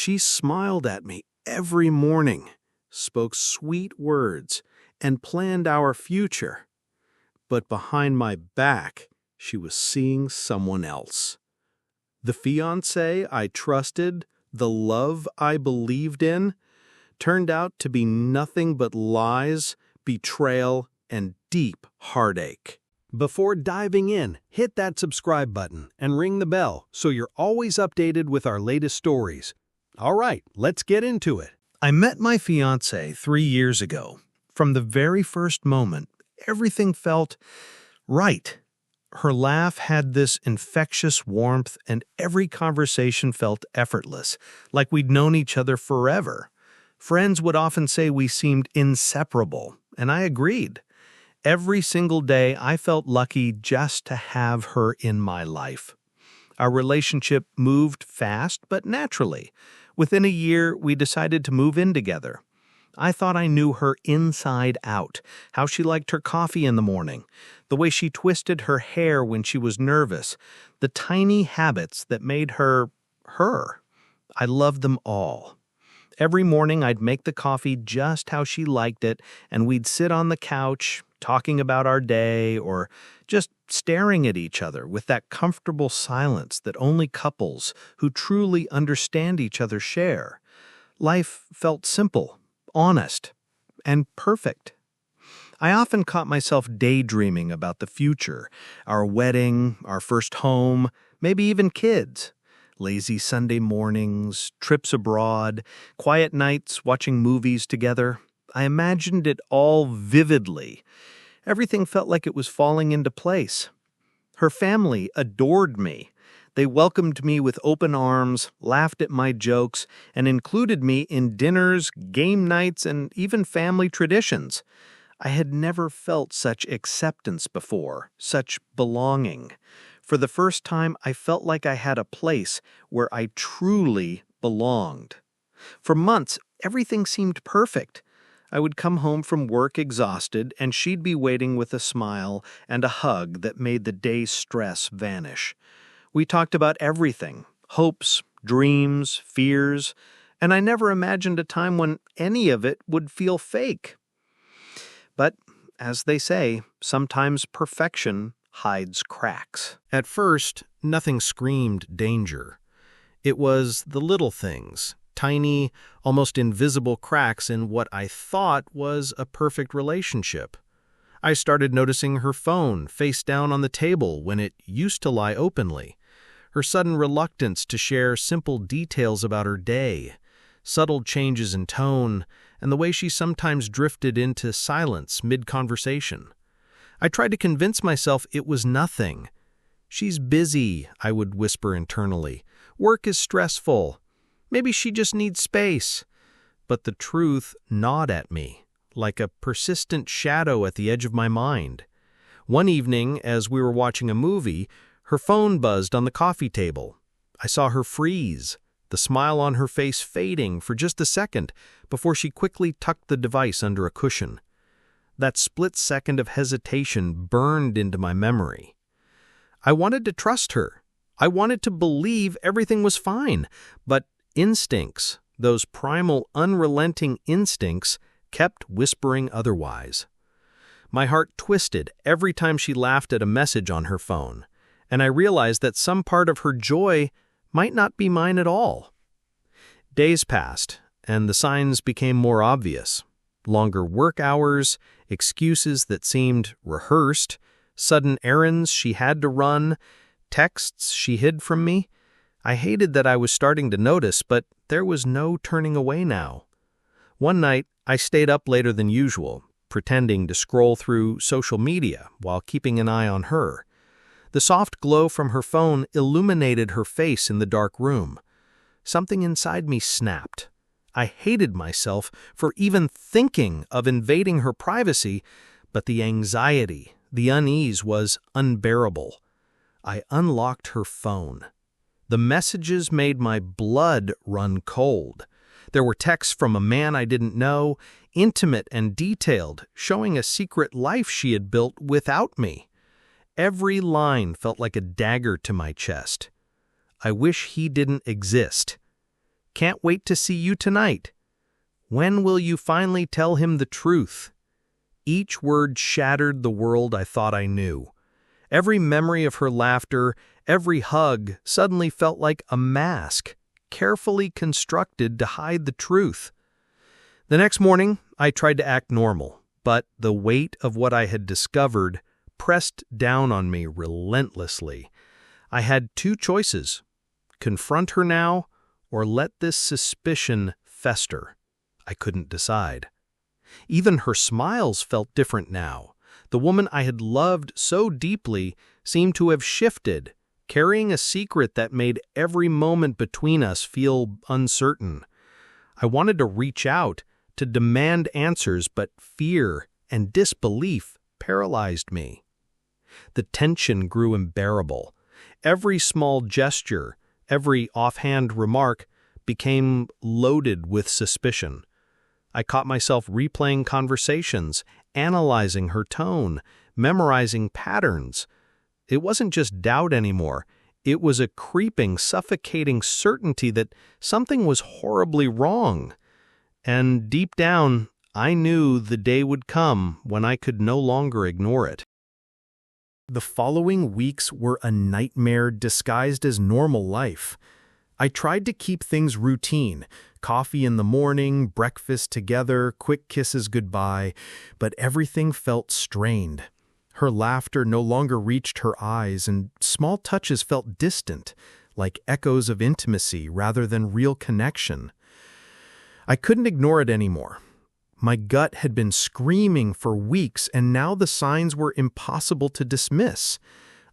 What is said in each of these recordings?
She smiled at me every morning, spoke sweet words, and planned our future. But behind my back, she was seeing someone else. The fiancé I trusted, the love I believed in, turned out to be nothing but lies, betrayal, and deep heartache. Before diving in, hit that subscribe button and ring the bell so you're always updated with our latest stories. All right, let's get into it. I met my fiancé 3 years ago. From the very first moment, everything felt right. Her laugh had this infectious warmth, and every conversation felt effortless, like we'd known each other forever. Friends would often say we seemed inseparable, and I agreed. Every single day, I felt lucky just to have her in my life. Our relationship moved fast but naturally. Within a year, we decided to move in together. I thought I knew her inside out, how she liked her coffee in the morning, the way she twisted her hair when she was nervous, the tiny habits that made her, her. I loved them all. Every morning, I'd make the coffee just how she liked it, and we'd sit on the couch, talking about our day, or just staring at each other with that comfortable silence that only couples who truly understand each other share. Life felt simple, honest, and perfect. I often caught myself daydreaming about the future, our wedding, our first home, maybe even kids. Lazy Sunday mornings, trips abroad, quiet nights watching movies together. I imagined it all vividly. Everything felt like it was falling into place. Her family adored me. They welcomed me with open arms, laughed at my jokes, and included me in dinners, game nights, and even family traditions. I had never felt such acceptance before, such belonging. For the first time, I felt like I had a place where I truly belonged. For months, everything seemed perfect. I would come home from work exhausted, and she'd be waiting with a smile and a hug that made the day's stress vanish. We talked about everything, hopes, dreams, fears, and I never imagined a time when any of it would feel fake. But, as they say, sometimes perfection hides cracks. At first, nothing screamed danger. It was the little things, tiny, almost invisible cracks in what I thought was a perfect relationship. I started noticing her phone face down on the table when it used to lie openly, her sudden reluctance to share simple details about her day, subtle changes in tone, and the way she sometimes drifted into silence mid-conversation. I tried to convince myself it was nothing. "She's busy," I would whisper internally. "Work is stressful. Maybe she just needs space." But the truth gnawed at me, like a persistent shadow at the edge of my mind. One evening, as we were watching a movie, her phone buzzed on the coffee table. I saw her freeze, the smile on her face fading for just a second before she quickly tucked the device under a cushion. That split second of hesitation burned into my memory. I wanted to trust her. I wanted to believe everything was fine, but instincts, those primal, unrelenting instincts, kept whispering otherwise. My heart twisted every time she laughed at a message on her phone, and I realized that some part of her joy might not be mine at all. Days passed, and the signs became more obvious. Longer work hours, excuses that seemed rehearsed, sudden errands she had to run, texts she hid from me. I hated that I was starting to notice, but there was no turning away now. One night, I stayed up later than usual, pretending to scroll through social media while keeping an eye on her. The soft glow from her phone illuminated her face in the dark room. Something inside me snapped. I hated myself for even thinking of invading her privacy, but the anxiety, the unease was unbearable. I unlocked her phone. The messages made my blood run cold. There were texts from a man I didn't know, intimate and detailed, showing a secret life she had built without me. Every line felt like a dagger to my chest. I wish he didn't exist. Can't wait to see you tonight. When will you finally tell him the truth? Each word shattered the world I thought I knew. Every memory of her laughter, every hug suddenly felt like a mask, carefully constructed to hide the truth. The next morning, I tried to act normal, but the weight of what I had discovered pressed down on me relentlessly. I had two choices: confront her now or let this suspicion fester. I couldn't decide. Even her smiles felt different now. The woman I had loved so deeply seemed to have shifted, carrying a secret that made every moment between us feel uncertain. I wanted to reach out, to demand answers, but fear and disbelief paralyzed me. The tension grew unbearable. Every small gesture, every offhand remark became loaded with suspicion. I caught myself replaying conversations, analyzing her tone, memorizing patterns. It wasn't just doubt anymore. It was a creeping, suffocating certainty that something was horribly wrong. And deep down, I knew the day would come when I could no longer ignore it. The following weeks were a nightmare disguised as normal life. I tried to keep things routine, coffee in the morning, breakfast together, quick kisses goodbye, but everything felt strained. Her laughter no longer reached her eyes, and small touches felt distant, like echoes of intimacy rather than real connection. I couldn't ignore it anymore. My gut had been screaming for weeks, and now the signs were impossible to dismiss.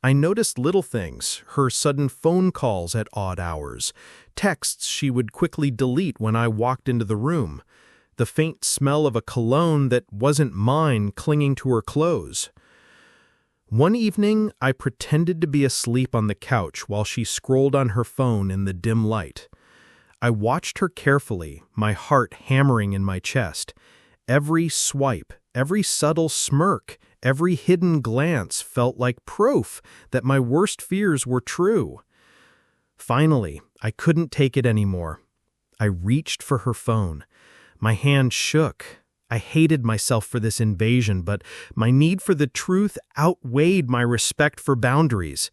I noticed little things: her sudden phone calls at odd hours, texts she would quickly delete when I walked into the room, the faint smell of a cologne that wasn't mine clinging to her clothes. One evening, I pretended to be asleep on the couch while she scrolled on her phone in the dim light. I watched her carefully, my heart hammering in my chest. Every swipe, every subtle smirk, every hidden glance felt like proof that my worst fears were true. Finally, I couldn't take it anymore. I reached for her phone. My hand shook. I hated myself for this invasion, but my need for the truth outweighed my respect for boundaries.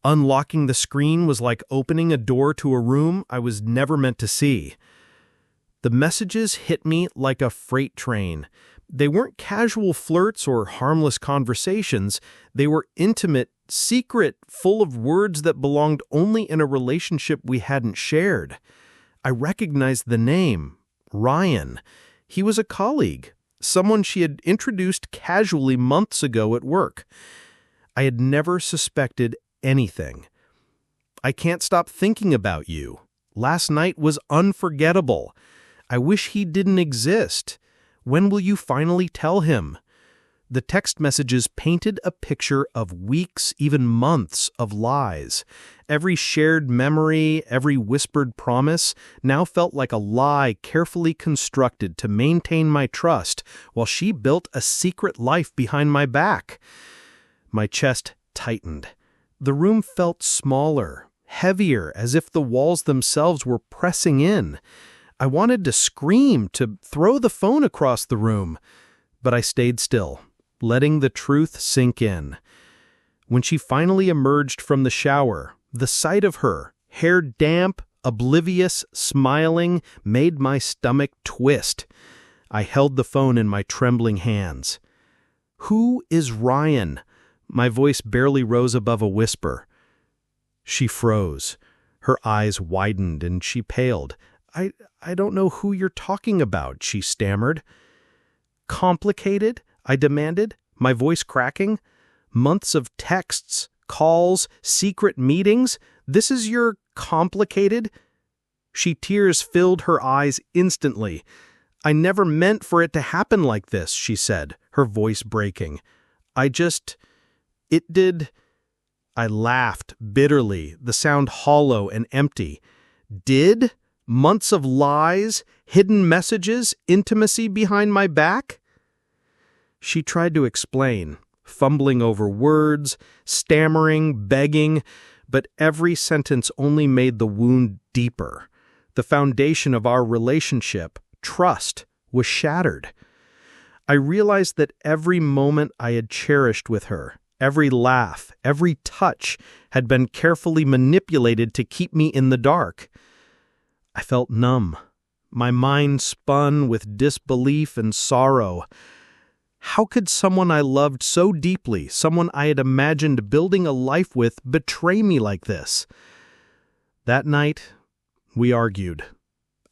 Unlocking the screen was like opening a door to a room I was never meant to see. The messages hit me like a freight train. They weren't casual flirts or harmless conversations. They were intimate, secret, full of words that belonged only in a relationship we hadn't shared. I recognized the name, Ryan. He was a colleague, someone she had introduced casually months ago at work. I had never suspected anything. I can't stop thinking about you. Last night was unforgettable. I wish he didn't exist. When will you finally tell him? The text messages painted a picture of weeks, even months, of lies. Every shared memory, every whispered promise now felt like a lie carefully constructed to maintain my trust while she built a secret life behind my back. My chest tightened. The room felt smaller, heavier, as if the walls themselves were pressing in. I wanted to scream, to throw the phone across the room, but I stayed still, letting the truth sink in. When she finally emerged from the shower, the sight of her, hair damp, oblivious, smiling, made my stomach twist. I held the phone in my trembling hands. "Who is Ryan?" My voice barely rose above a whisper. She froze. Her eyes widened and she paled. I don't know who you're talking about," she stammered. "Complicated?" I demanded, my voice cracking. "Months of texts, calls, secret meetings? This is your complicated?" Tears filled her eyes instantly. "I never meant for it to happen like this," she said, her voice breaking. It did." I laughed bitterly, the sound hollow and empty. "Did? Months of lies, hidden messages, intimacy behind my back?" She tried to explain, fumbling over words, stammering, begging, but every sentence only made the wound deeper. The foundation of our relationship, trust, was shattered. I realized that every moment I had cherished with her, every laugh, every touch, had been carefully manipulated to keep me in the dark. I felt numb. My mind spun with disbelief and sorrow. How could someone I loved so deeply, someone I had imagined building a life with, betray me like this? That night, we argued.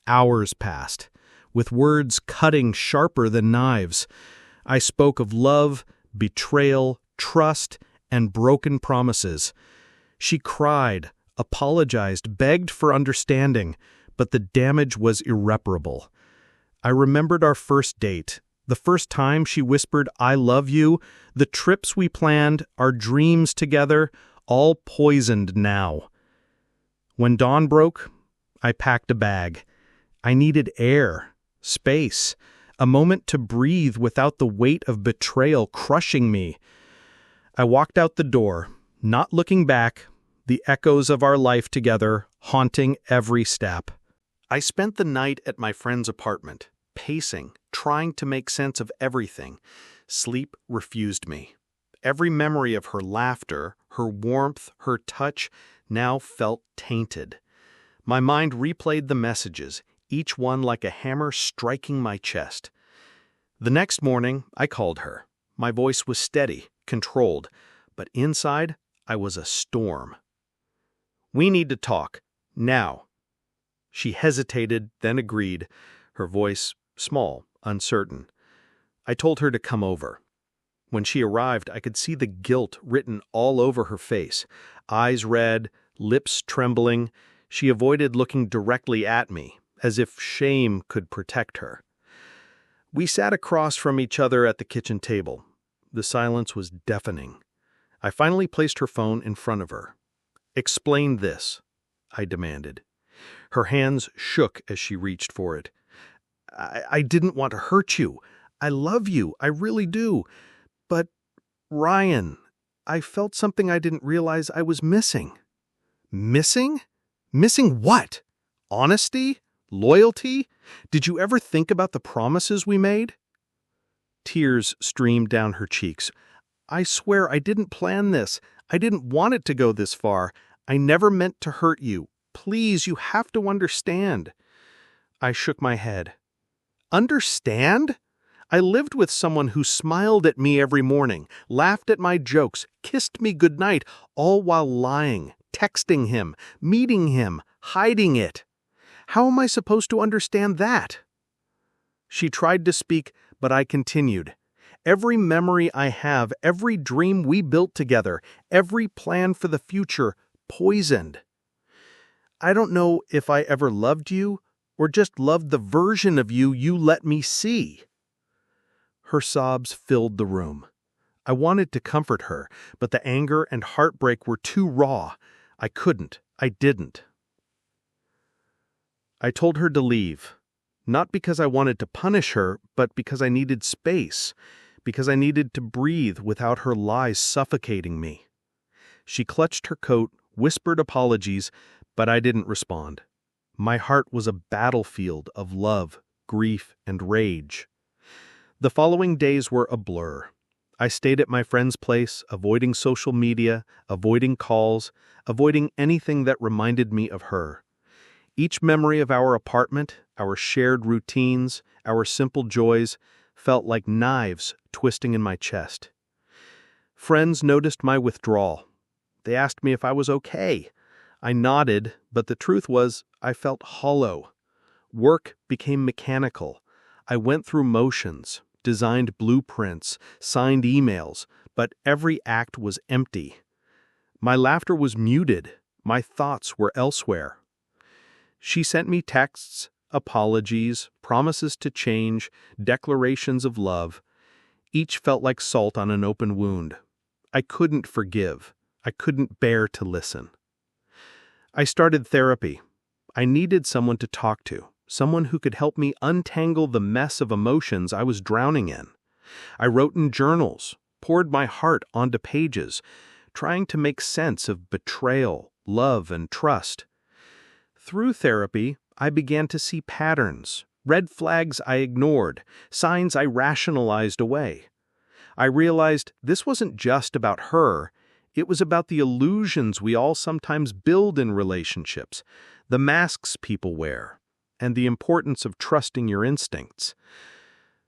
Hours passed, with words cutting sharper than knives. I spoke of love, betrayal, trust, and broken promises. She cried, apologized, begged for understanding, but the damage was irreparable. I remembered our first date, the first time she whispered, "I love you," the trips we planned, our dreams together, all poisoned now. When dawn broke, I packed a bag. I needed air, space, a moment to breathe without the weight of betrayal crushing me. I walked out the door, not looking back, the echoes of our life together haunting every step. I spent the night at my friend's apartment, pacing, trying to make sense of everything. Sleep refused me. Every memory of her laughter, her warmth, her touch, now felt tainted. My mind replayed the messages, each one like a hammer striking my chest. The next morning, I called her. My voice was steady, controlled, but inside, I was a storm. "We need to talk. Now." She hesitated, then agreed, her voice small, uncertain. I told her to come over. When she arrived, I could see the guilt written all over her face. Eyes red, lips trembling. She avoided looking directly at me, as if shame could protect her. We sat across from each other at the kitchen table. The silence was deafening. I finally placed her phone in front of her. "Explain this," I demanded. Her hands shook as she reached for it. I didn't want to hurt you. I love you. I really do. But, Ryan, I felt something I didn't realize I was missing." "Missing? Missing what? Honesty? Loyalty? Did you ever think about the promises we made?" Tears streamed down her cheeks. "I swear I didn't plan this. I didn't want it to go this far. I never meant to hurt you. Please, you have to understand." I shook my head. Understand? I lived with someone who smiled at me every morning, laughed at my jokes, kissed me goodnight, all while lying, texting him, meeting him, hiding it. How am I supposed to understand that? She tried to speak, but I continued. Every memory I have, every dream we built together, every plan for the future, poisoned. I don't know if I ever loved you or just loved the version of you you let me see. Her sobs filled the room. I wanted to comfort her, but the anger and heartbreak were too raw. I couldn't. I didn't. I told her to leave, not because I wanted to punish her, but because I needed space, because I needed to breathe without her lies suffocating me. She clutched her coat, whispered apologies, but I didn't respond. My heart was a battlefield of love, grief, and rage. The following days were a blur. I stayed at my friend's place, avoiding social media, avoiding calls, avoiding anything that reminded me of her. Each memory of our apartment, our shared routines, our simple joys, felt like knives twisting in my chest. Friends noticed my withdrawal. They asked me if I was okay. I nodded, but the truth was, I felt hollow. Work became mechanical. I went through motions, designed blueprints, signed emails, but every act was empty. My laughter was muted. My thoughts were elsewhere. She sent me texts, apologies, promises to change, declarations of love. Each felt like salt on an open wound. I couldn't forgive. I couldn't bear to listen. I started therapy. I needed someone to talk to, someone who could help me untangle the mess of emotions I was drowning in. I wrote in journals, poured my heart onto pages, trying to make sense of betrayal, love, and trust. Through therapy, I began to see patterns, red flags I ignored, signs I rationalized away. I realized this wasn't just about her, it was about the illusions we all sometimes build in relationships, the masks people wear, and the importance of trusting your instincts.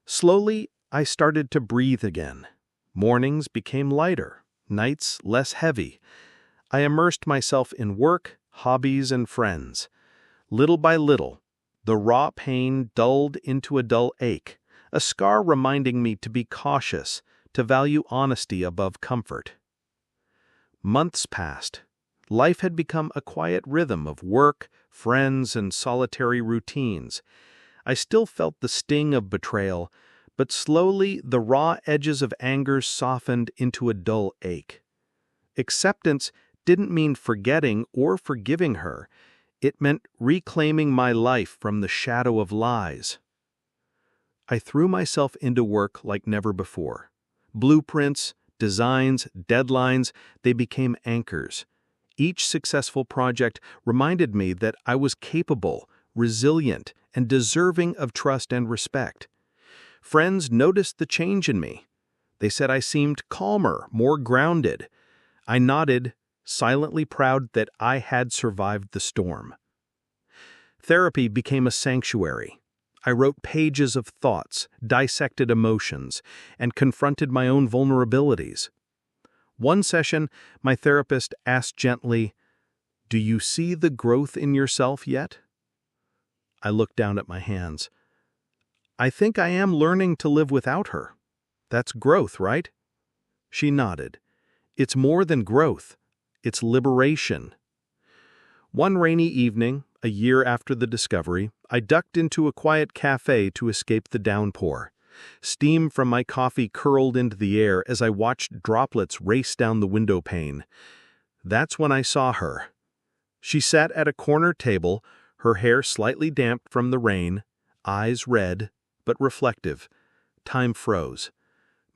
Slowly, I started to breathe again. Mornings became lighter, nights less heavy. I immersed myself in work, hobbies, and friends. Little by little, the raw pain dulled into a dull ache, a scar reminding me to be cautious, to value honesty above comfort. Months passed. Life had become a quiet rhythm of work, friends, and solitary routines. I still felt the sting of betrayal, but slowly the raw edges of anger softened into a dull ache. Acceptance didn't mean forgetting or forgiving her. It meant reclaiming my life from the shadow of lies. I threw myself into work like never before. Blueprints, designs, deadlines, they became anchors. Each successful project reminded me that I was capable, resilient, and deserving of trust and respect. Friends noticed the change in me. They said I seemed calmer, more grounded. I nodded, silently proud that I had survived the storm. Therapy became a sanctuary. I wrote pages of thoughts, dissected emotions, and confronted my own vulnerabilities. One session, my therapist asked gently, "Do you see the growth in yourself yet?" I looked down at my hands. "I think I am learning to live without her. That's growth, right?" She nodded. "It's more than growth. It's liberation." One rainy evening, a year after the discovery, I ducked into a quiet cafe to escape the downpour. Steam from my coffee curled into the air as I watched droplets race down the window pane. That's when I saw her. She sat at a corner table, her hair slightly damp from the rain, eyes red, but reflective. Time froze.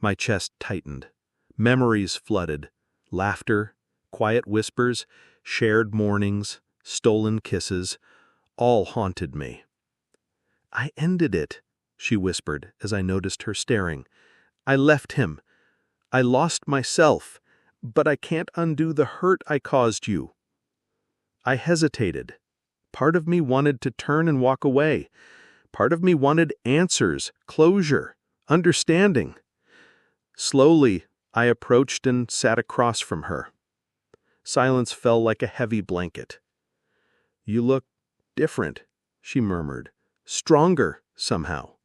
My chest tightened. Memories flooded. Laughter, quiet whispers, shared mornings, stolen kisses, all haunted me. "I ended it," she whispered as I noticed her staring. "I left him. I lost myself, but I can't undo the hurt I caused you." I hesitated. Part of me wanted to turn and walk away. Part of me wanted answers, closure, understanding. Slowly, I approached and sat across from her. Silence fell like a heavy blanket. "You look different," she murmured. "Stronger, somehow."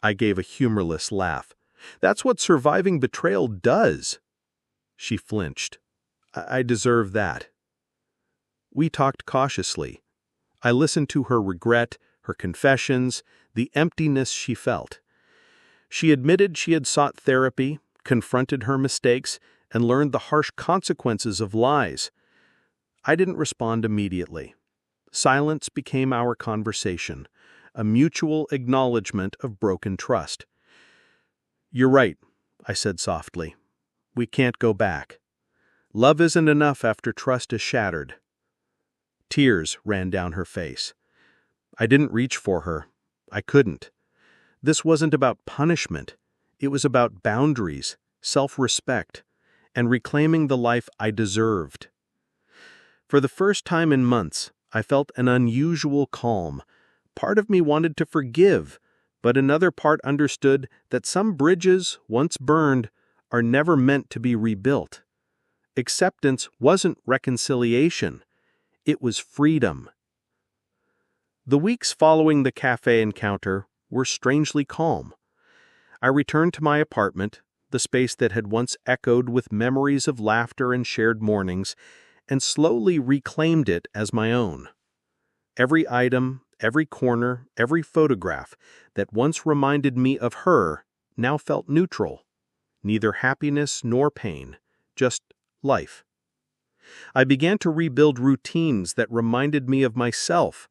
I gave a humorless laugh. "That's what surviving betrayal does." She flinched. I deserve that." We talked cautiously. I listened to her regret, her confessions, the emptiness she felt. She admitted she had sought therapy, confronted her mistakes, and learned the harsh consequences of lies. I didn't respond immediately. Silence became our conversation, a mutual acknowledgement of broken trust. "You're right," I said softly. "We can't go back. Love isn't enough after trust is shattered." Tears ran down her face. I didn't reach for her. I couldn't. This wasn't about punishment. It was about boundaries, self-respect, and reclaiming the life I deserved. For the first time in months, I felt an unusual calm. Part of me wanted to forgive, but another part understood that some bridges, once burned, are never meant to be rebuilt. Acceptance wasn't reconciliation. It was freedom. The weeks following the cafe encounter were strangely calm. I returned to my apartment, the space that had once echoed with memories of laughter and shared mornings, and slowly reclaimed it as my own. Every item, every corner, every photograph that once reminded me of her now felt neutral. Neither happiness nor pain, just life. I began to rebuild routines that reminded me of myself.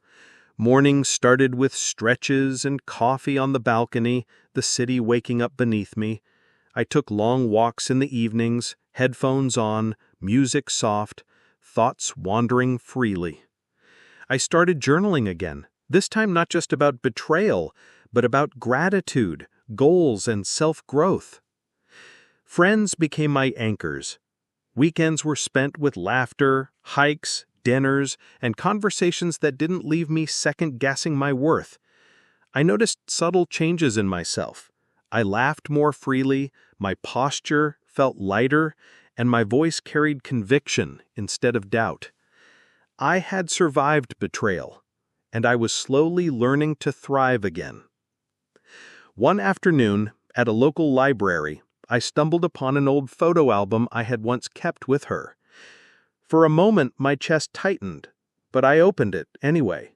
Mornings started with stretches and coffee on the balcony, the city waking up beneath me. I took long walks in the evenings, headphones on, music soft, thoughts wandering freely. I started journaling again, this time not just about betrayal, but about gratitude, goals, and self-growth. Friends became my anchors. Weekends were spent with laughter, hikes, dinners, and conversations that didn't leave me second-guessing my worth. I noticed subtle changes in myself. I laughed more freely, my posture felt lighter, and my voice carried conviction instead of doubt. I had survived betrayal, and I was slowly learning to thrive again. One afternoon, at a local library, I stumbled upon an old photo album I had once kept with her. For a moment, my chest tightened, but I opened it anyway.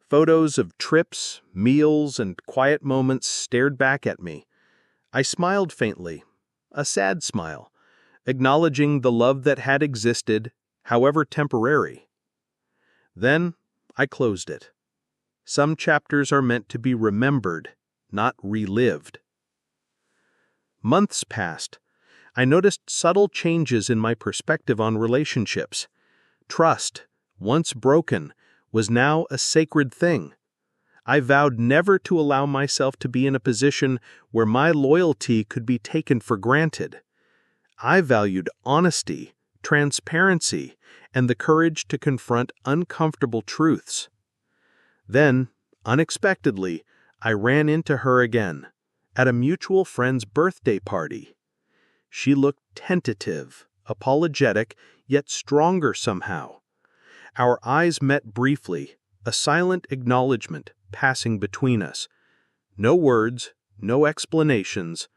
Photos of trips, meals, and quiet moments stared back at me. I smiled faintly, a sad smile, acknowledging the love that had existed, however temporary. Then I closed it. Some chapters are meant to be remembered, not relived. Months passed. I noticed subtle changes in my perspective on relationships. Trust, once broken, was now a sacred thing. I vowed never to allow myself to be in a position where my loyalty could be taken for granted. I valued honesty, transparency, and the courage to confront uncomfortable truths. Then, unexpectedly, I ran into her again, at a mutual friend's birthday party. She looked tentative, apologetic, yet stronger somehow. Our eyes met briefly, a silent acknowledgement passing between us. No words, no explanations,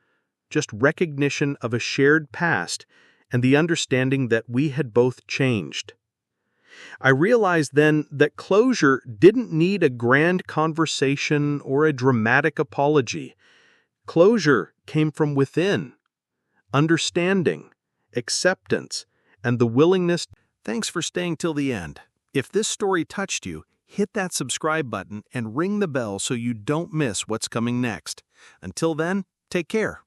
just recognition of a shared past and the understanding that we had both changed. I realized then that closure didn't need a grand conversation or a dramatic apology. Closure came from within. Understanding, acceptance, and the willingness. Thanks for staying till the end. If this story touched you, hit that subscribe button and ring the bell so you don't miss what's coming next. Until then, take care.